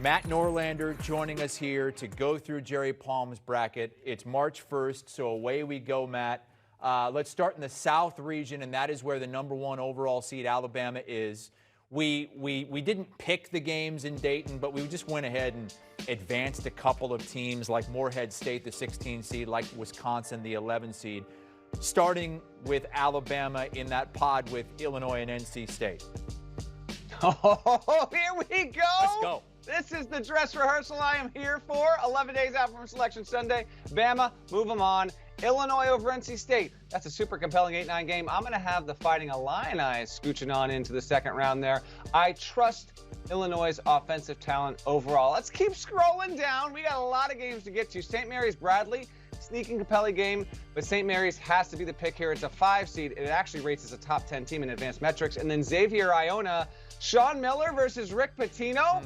Matt Norlander joining us here to go through Jerry Palm's bracket. It's March 1st, so away we go, Matt. Let's start in the South region, and that is where the #1 overall seed Alabama is. We didn't pick the games in Dayton, but we just went ahead and advanced a couple of teams like Morehead State, the 16 seed, like Wisconsin, the 11 seed, starting with Alabama in that pod with Illinois and NC State. Oh, here we go. Let's go. This is the dress rehearsal I am here for. 11 days out from Selection Sunday. Bama, move them on. Illinois over NC State. That's a super compelling 8-9 game. I'm going to have the Fighting Illini scooching on into the second round there. I trust Illinois' offensive talent overall. Let's keep scrolling down. We got a lot of games to get to. St. Mary's Bradley, sneaking compelling game, but St. Mary's has to be the pick here. It's a 5 seed. It actually rates as a top 10 team in advanced metrics. And then Xavier Iona, Sean Miller versus Rick Pitino.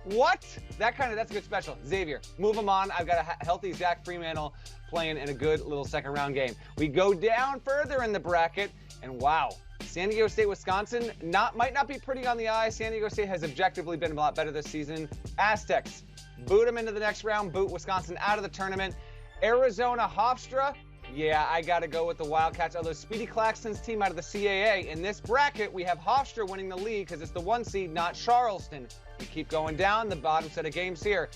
What? That's a good special. Xavier, move him on. I've got a healthy Zach Fremantle playing in a good little second round game. We go down further in the bracket, and wow, San Diego State, Wisconsin might not be pretty on the eye. San Diego State has objectively been a lot better this season. Aztecs, boot them into the next round, boot Wisconsin out of the tournament. Arizona, Hofstra, yeah, I got to go with the Wildcats, although Speedy Claxton's team out of the CAA. In this bracket, we have Hofstra winning the league because it's the 1 seed, not Charleston. We keep going down the bottom set of games here.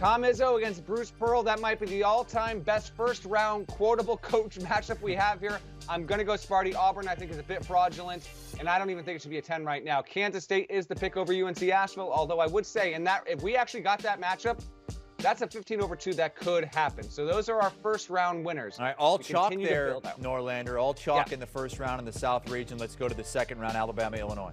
Tom Izzo against Bruce Pearl. That might be the all-time best first-round quotable coach matchup we have here. I'm going to go Sparty. Auburn, I think, is a bit fraudulent, and I don't even think it should be a 10 right now. Kansas State is the pick over UNC Asheville, although I would say if we actually got that matchup, that's a 15-2 that could happen. So those are our first-round winners. All right, all chalk there, Norlander. All chalk in the first round in the South region. Let's go to the second round, Alabama, Illinois.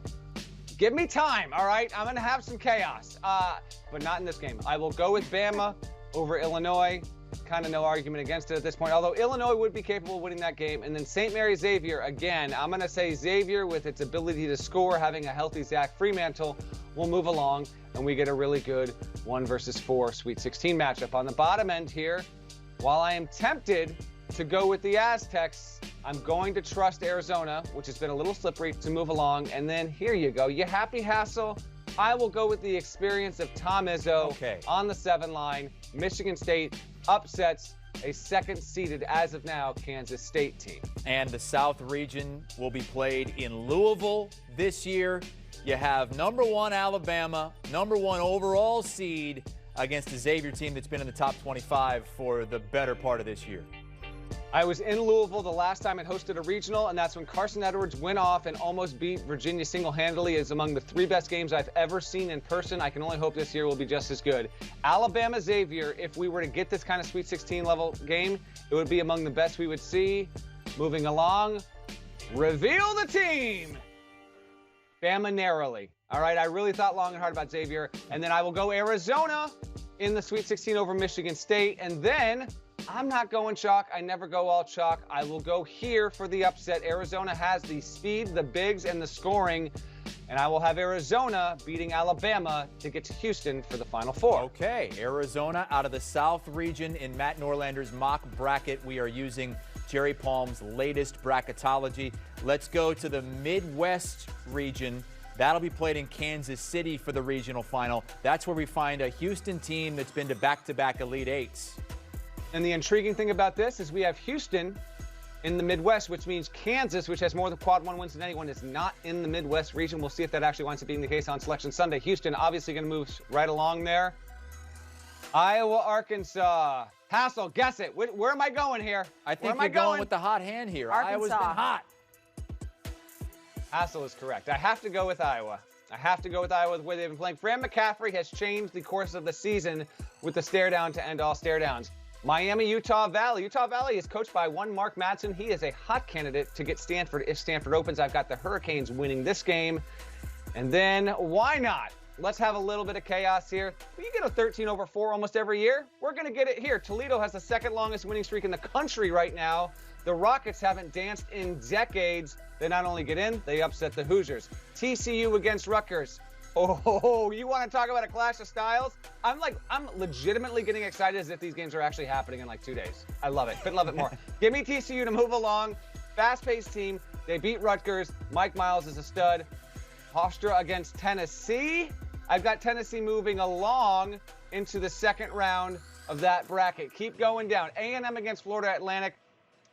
Give me time, all right? I'm going to have some chaos, but not in this game. I will go with Bama over Illinois. Kind of no argument against it at this point, although Illinois would be capable of winning that game. And then St. Mary Xavier, again, I'm going to say Xavier with its ability to score, having a healthy Zach Fremantle, will move along, and we get a really good 1 versus 4 Sweet 16 matchup. On the bottom end here, while I am tempted to go with the Aztecs, I'm going to trust Arizona, which has been a little slippery, to move along. And then here you go. You happy, Hassel? I will go with the experience of Tom Izzo on the 7 line. Michigan State upsets a second-seeded, as of now, Kansas State team. And the South region will be played in Louisville this year. You have #1 Alabama, #1 overall seed against the Xavier team that's been in the top 25 for the better part of this year. I was in Louisville the last time it hosted a regional, and that's when Carson Edwards went off and almost beat Virginia single-handedly. It's among the 3 best games I've ever seen in person. I can only hope this year will be just as good. Alabama Xavier, if we were to get this kind of Sweet 16 level game, it would be among the best we would see. Moving along, reveal the team. Bama narrowly. All right, I really thought long and hard about Xavier, and then I will go Arizona in the Sweet 16 over Michigan State, and then I'm not going chalk. I never go all chalk. I will go here for the upset. Arizona has the speed, the bigs, and the scoring, and I will have Arizona beating Alabama to get to Houston for the Final Four. Okay, Arizona out of the South region in Matt Norlander's mock bracket. We are using Jerry Palm's latest bracketology. Let's go to the Midwest region. That'll be played in Kansas City for the regional final. That's where we find a Houston team that's been to back-to-back Elite Eights. And the intriguing thing about this is we have Houston in the Midwest, which means Kansas, which has more than quad 1 wins than anyone, is not in the Midwest region. We'll see if that actually winds up being the case on Selection Sunday. Houston obviously going to move right along there. Iowa, Arkansas. Hassel, guess it. Where am I going here? I think you're going with the hot hand here. Arkansas. Iowa's been hot. Hassel is correct. I have to go with Iowa. I have to go with Iowa the way they've been playing. Fran McCaffrey has changed the course of the season with the stare down to end all stare downs. Miami, Utah Valley. Utah Valley is coached by one Mark Madsen. He is a hot candidate to get Stanford if Stanford opens. I've got the Hurricanes winning this game. And then why not? Let's have a little bit of chaos here. You get a 13/4 almost every year. We're going to get it here. Toledo has the second longest winning streak in the country right now. The Rockets haven't danced in decades. They not only get in, they upset the Hoosiers. TCU against Rutgers. Oh, you want to talk about a clash of styles? I'm legitimately getting excited as if these games are actually happening in like 2 days. I love it. Couldn't love it more. Give me TCU to move along. Fast-paced team. They beat Rutgers. Mike Miles is a stud. Hofstra against Tennessee. I've got Tennessee moving along into the second round of that bracket. Keep going down. A&M against Florida Atlantic.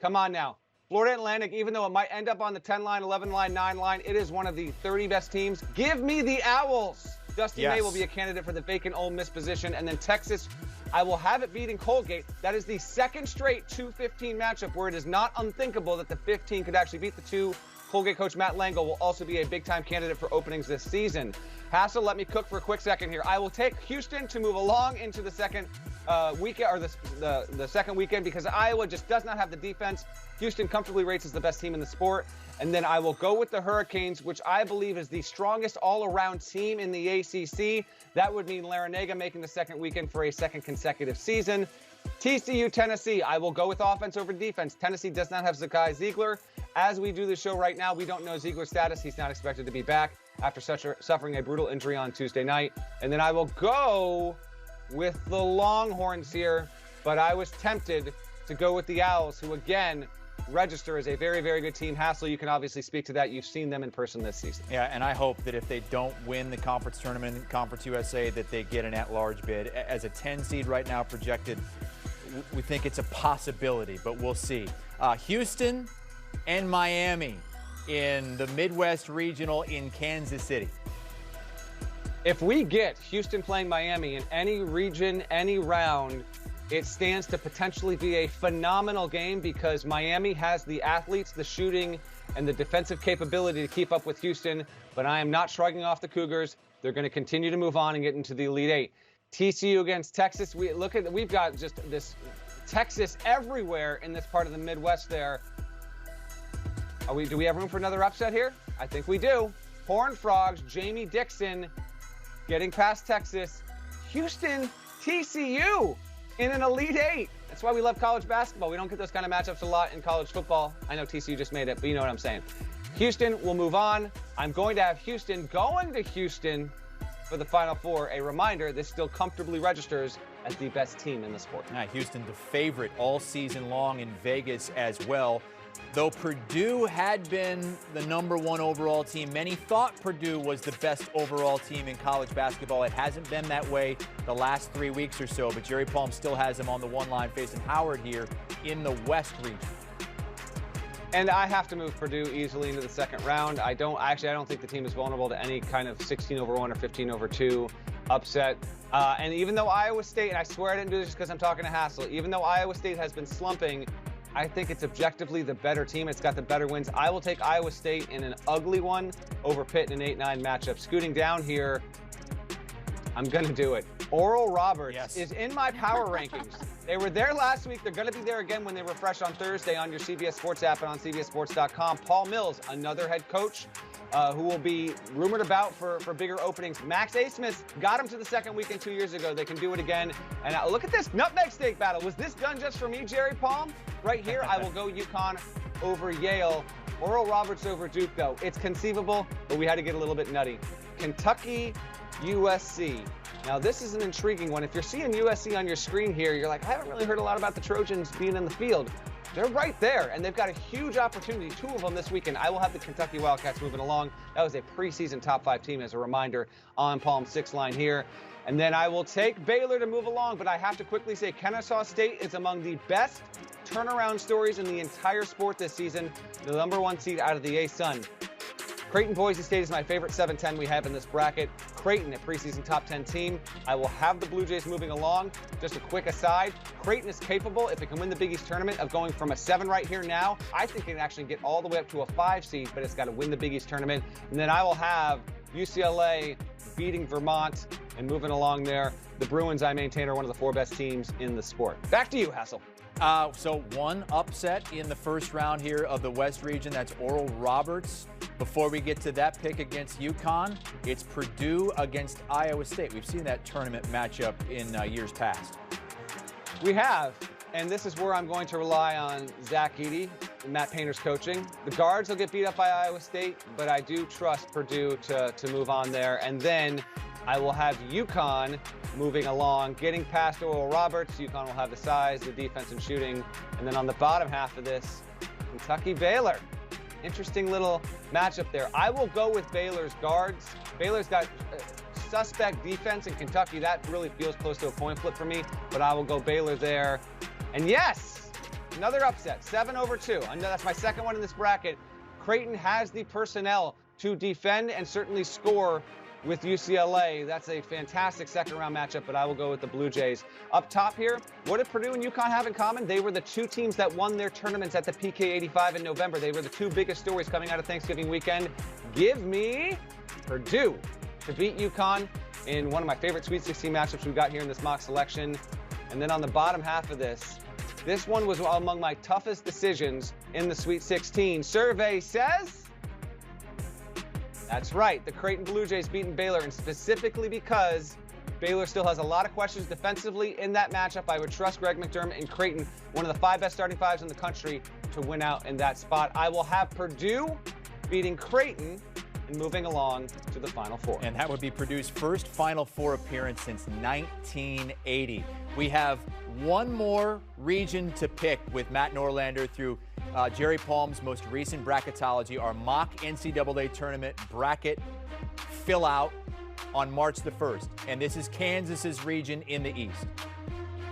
Come on now. Florida Atlantic, even though it might end up on the 10 line, 11 line, 9 line, it is one of the 30 best teams. Give me the Owls. Dusty May will be a candidate for the vacant Ole Miss position. And then Texas, I will have it beating Colgate. That is the second straight 2-15 matchup where it is not unthinkable that the 15 could actually beat the 2. Colgate coach Matt Lango will also be a big-time candidate for openings this season. Hassel, let me cook for a quick second here. I will take Houston to move along into the second weekend, or the second weekend, because Iowa just does not have the defense. Houston comfortably rates as the best team in the sport. And then I will go with the Hurricanes, which I believe is the strongest all-around team in the ACC. That would mean Larinaga making the second weekend for a second consecutive season. TCU, Tennessee, I will go with offense over defense. Tennessee does not have Zakai Ziegler. As we do the show right now, we don't know Ziegler's status. He's not expected to be back after suffering a brutal injury on Tuesday night. And then I will go with the Longhorns here, but I was tempted to go with the Owls, who again register as a very, very good team. Hassel, you can obviously speak to that. You've seen them in person this season. Yeah, and I hope that if they don't win the conference tournament in Conference USA, that they get an at-large bid. As a 10 seed right now projected, we think it's a possibility, but we'll see. Houston and Miami in the Midwest Regional in Kansas City. If we get Houston playing Miami in any region, any round, it stands to potentially be a phenomenal game because Miami has the athletes, the shooting, and the defensive capability to keep up with Houston. But I am not shrugging off the Cougars. They're going to continue to move on and get into the Elite Eight. TCU against Texas. We've got just this Texas everywhere in this part of the Midwest there. Do we have room for another upset here? I think we do. Horned Frogs, Jamie Dixon getting past Texas. Houston, TCU in an Elite Eight. That's why we love college basketball. We don't get those kind of matchups a lot in college football. I know TCU just made it, but you know what I'm saying. Houston will move on. I'm going to have Houston going to Houston for the Final Four. A reminder, this still comfortably registers as the best team in the sport. Houston, the favorite all season long in Vegas as well. Though Purdue had been the #1 overall team, many thought Purdue was the best overall team in college basketball. It hasn't been that way the last 3 weeks or so, but Jerry Palm still has them on the one line facing Howard here in the West region. And I have to move Purdue easily into the second round. I don't think the team is vulnerable to any kind of 16-over-1 or 15-over-2 upset. And even though Iowa State, and I swear I didn't do this just because I'm talking to Hassel, even though Iowa State has been slumping, I think it's objectively the better team. It's got the better wins. I will take Iowa State in an ugly one over Pitt in an 8-9 matchup. Scooting down here, I'm going to do it. Oral Roberts is in my power rankings. They were there last week. They're going to be there again when they refresh on Thursday on your CBS Sports app and on CBSSports.com. Paul Mills, another head coach who will be rumored about for bigger openings. Max Asmith got him to the second weekend 2 years ago. They can do it again. And look at this nutmeg steak battle. Was this done just for me, Jerry Palm? Right here, I will go UConn over Yale. Oral Roberts over Duke, though. It's conceivable, but we had to get a little bit nutty. Kentucky, USC. Now, this is an intriguing one. If you're seeing USC on your screen here, you're like, I haven't really heard a lot about the Trojans being in the field. They're right there, and they've got a huge opportunity, 2 of them this weekend. I will have the Kentucky Wildcats moving along. That was a preseason top 5 team, as a reminder, on Palm 6 line here. And then I will take Baylor to move along, but I have to quickly say Kennesaw State is among the best turnaround stories in the entire sport this season. The #1 seed out of the A-Sun. Creighton Boise State is my favorite 7-10 we have in this bracket. Creighton, a preseason top 10 team. I will have the Blue Jays moving along. Just a quick aside, Creighton is capable, if it can win the Big East tournament, of going from a 7 right here now. I think it can actually get all the way up to a 5 seed, but it's got to win the Big East tournament. And then I will have UCLA beating Vermont and moving along there. The Bruins, I maintain, are one of the 4 best teams in the sport. Back to you, Hassel. So one upset in the first round here of the West region. That's Oral Roberts. Before we get to that pick against UConn, it's Purdue against Iowa State. We've seen that tournament matchup in years past. We have, and this is where I'm going to rely on Zach Edey and Matt Painter's coaching. The guards will get beat up by Iowa State, but I do trust Purdue to move on there. And then I will have UConn moving along, getting past Oral Roberts. UConn will have the size, the defense, and shooting. And then on the bottom half of this, Kentucky-Baylor. Interesting little matchup there. I will go with Baylor's guards. Baylor's got suspect defense in Kentucky. That really feels close to a coin flip for me, but I will go Baylor there. And yes, another upset, 7-2. I know that's my second one in this bracket. Creighton has the personnel to defend and certainly score with UCLA. That's a fantastic second-round matchup, but I will go with the Blue Jays. Up top here, what did Purdue and UConn have in common? They were the two teams that won their tournaments at the PK 85 in November. They were the two biggest stories coming out of Thanksgiving weekend. Give me Purdue to beat UConn in one of my favorite Sweet 16 matchups we've got here in this mock selection. And then on the bottom half of this one was among my toughest decisions in the Sweet 16. Survey says... That's right, the Creighton Blue Jays beating Baylor, and specifically because Baylor still has a lot of questions defensively in that matchup. I would trust Greg McDermott and Creighton, one of the 5 best starting fives in the country, to win out in that spot. I will have Purdue beating Creighton and moving along to the Final Four. And that would be Purdue's first Final Four appearance since 1980. We have one more region to pick with Matt Norlander through Jerry Palm's most recent bracketology, our Mock NCAA Tournament bracket fill out on March the 1st. And this is Kansas's region in the East.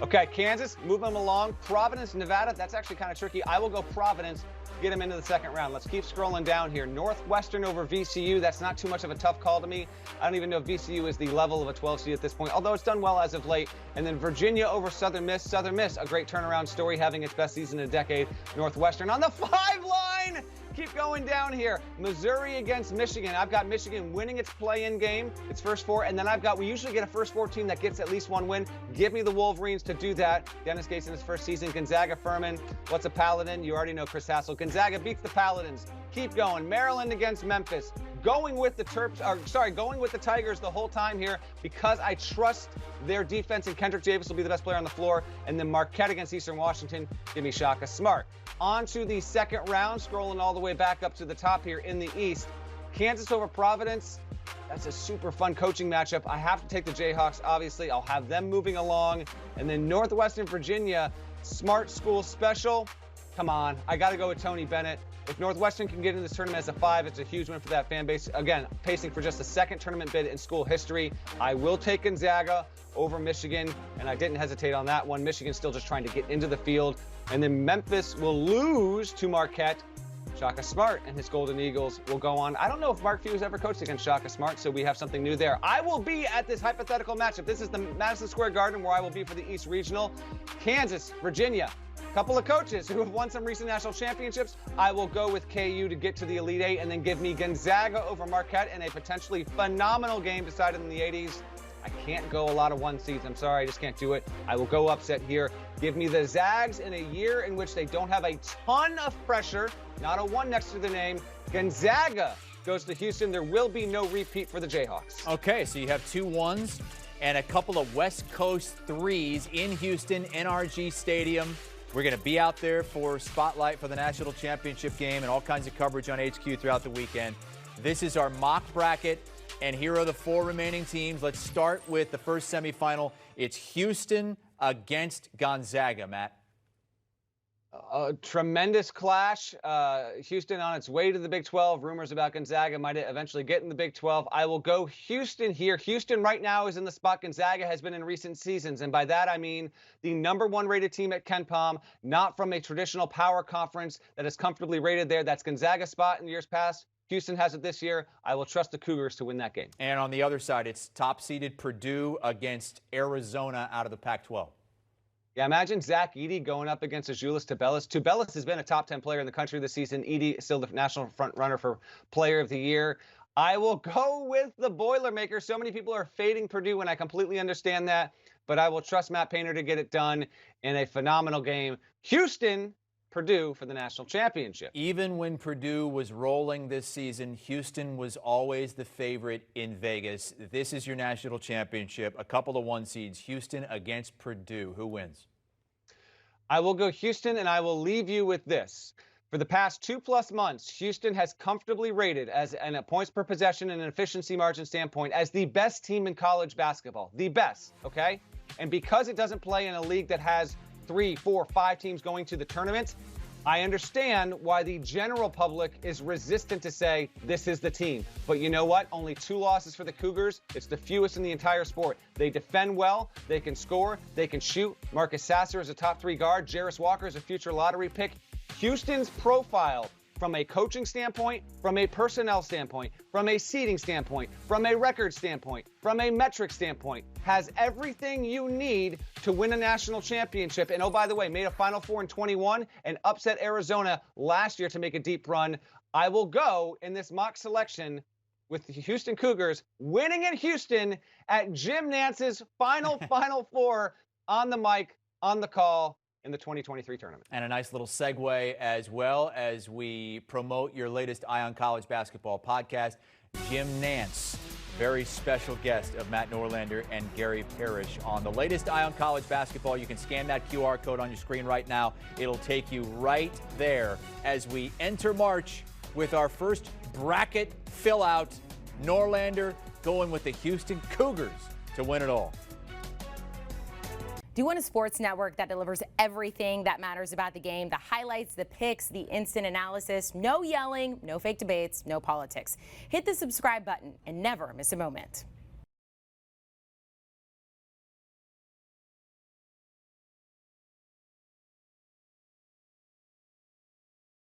Okay, Kansas, move them along. Providence, Nevada, that's actually kind of tricky. I will go Providence, get them into the second round. Let's keep scrolling down here. Northwestern over VCU, that's not too much of a tough call to me. I don't even know if VCU is the level of a 12 seed at this point, although it's done well as of late. And then Virginia over Southern Miss. Southern Miss, a great turnaround story, having its best season in a decade. Northwestern on the 5 line. Keep going down here. Missouri against Michigan. I've got Michigan winning its play-in game, its first 4, and then we usually get a first 4 team that gets at least one win. Give me the Wolverines to do that. Dennis Gates in his first season. Gonzaga, Furman. What's a Paladin? You already know Chris Hassel. Gonzaga beats the Paladins. Keep going. Maryland against Memphis. Going with the Tigers the whole time here because I trust their defense, and Kendrick Davis will be the best player on the floor. And then Marquette against Eastern Washington. Give me Shaka Smart. On to the second round, scrolling all the way back up to the top here in the East. Kansas over Providence. That's a super fun coaching matchup. I have to take the Jayhawks, obviously. I'll have them moving along. And then Northwestern Virginia, Smart School Special. Come on, I got to go with Tony Bennett. If Northwestern can get in this tournament as a 5, it's a huge win for that fan base. Again, pacing for just the second tournament bid in school history. I will take Gonzaga over Michigan, and I didn't hesitate on that one. Michigan's still just trying to get into the field. And then Memphis will lose to Marquette. Shaka Smart and his Golden Eagles will go on. I don't know if Mark Few has ever coached against Shaka Smart, so we have something new there. I will be at this hypothetical matchup. This is the Madison Square Garden where I will be for the East Regional. Kansas, Virginia, a couple of coaches who have won some recent national championships. I will go with KU to get to the Elite Eight, and then give me Gonzaga over Marquette in a potentially phenomenal game decided in the 80s. I can't go a lot of 1 seeds. I'm sorry, I just can't do it. I will go upset here. Give me the Zags in a year in which they don't have a ton of pressure, not a 1 next to the name. Gonzaga goes to Houston. There will be no repeat for the Jayhawks. Okay, so you have 2 1s and a couple of West Coast 3s in Houston, NRG Stadium. We're going to be out there for Spotlight for the National Championship game and all kinds of coverage on HQ throughout the weekend. This is our mock bracket. And here are the 4 remaining teams. Let's start with the first semifinal. It's Houston against Gonzaga, Matt. A tremendous clash. Houston on its way to the Big 12. Rumors about Gonzaga might eventually get in the Big 12. I will go Houston here. Houston right now is in the spot Gonzaga has been in recent seasons. And by that, I mean the #1 rated team at KenPom, not from a traditional power conference that is comfortably rated there. That's Gonzaga's spot in years past. Houston has it this year. I will trust the Cougars to win that game. And on the other side, it's top-seeded Purdue against Arizona out of the Pac-12. Yeah, imagine Zach Edey going up against Azuolas Tubelis. Tubelis has been a top 10 player in the country this season. Edey is still the national front runner for Player of the Year. I will go with the Boilermakers. So many people are fading Purdue, and I completely understand that. But I will trust Matt Painter to get it done in a phenomenal game. Houston, Purdue for the national championship. Even when Purdue was rolling this season, Houston was always the favorite in Vegas. This is your national championship. A couple of 1 seeds. Houston against Purdue. Who wins? I will go Houston, and I will leave you with this. For the past 2+ months, Houston has comfortably rated as in a points per possession and an efficiency margin standpoint as the best team in college basketball. The best, okay? And because it doesn't play in a league that has 3, 4, 5 teams going to the tournament, I understand why the general public is resistant to say this is the team. But you know what? Only 2 losses for the Cougars. It's the fewest in the entire sport. They defend well. They can score. They can shoot. Marcus Sasser is a top 3 guard. Jarris Walker is a future lottery pick. Houston's profile from a coaching standpoint, from a personnel standpoint, from a seeding standpoint, from a record standpoint, from a metric standpoint, has everything you need to win a national championship. And oh, by the way, made a Final Four in 21 and upset Arizona last year to make a deep run. I will go in this mock selection with the Houston Cougars winning in Houston at Jim Nance's Final Four on the mic, on the call, in the 2023 tournament. And a nice little segue as well as we promote your latest Ion College basketball podcast. Jim Nance, very special guest of Matt Norlander and Gary Parrish on the latest Ion College basketball. You can scan that QR code on your screen right now. It'll take you right there as we enter March with our first bracket fill out. Norlander going with the Houston Cougars to win it all. Do you want a sports network that delivers everything that matters about the game? The highlights, the picks, the instant analysis, no yelling, no fake debates, no politics. Hit the subscribe button and never miss a moment.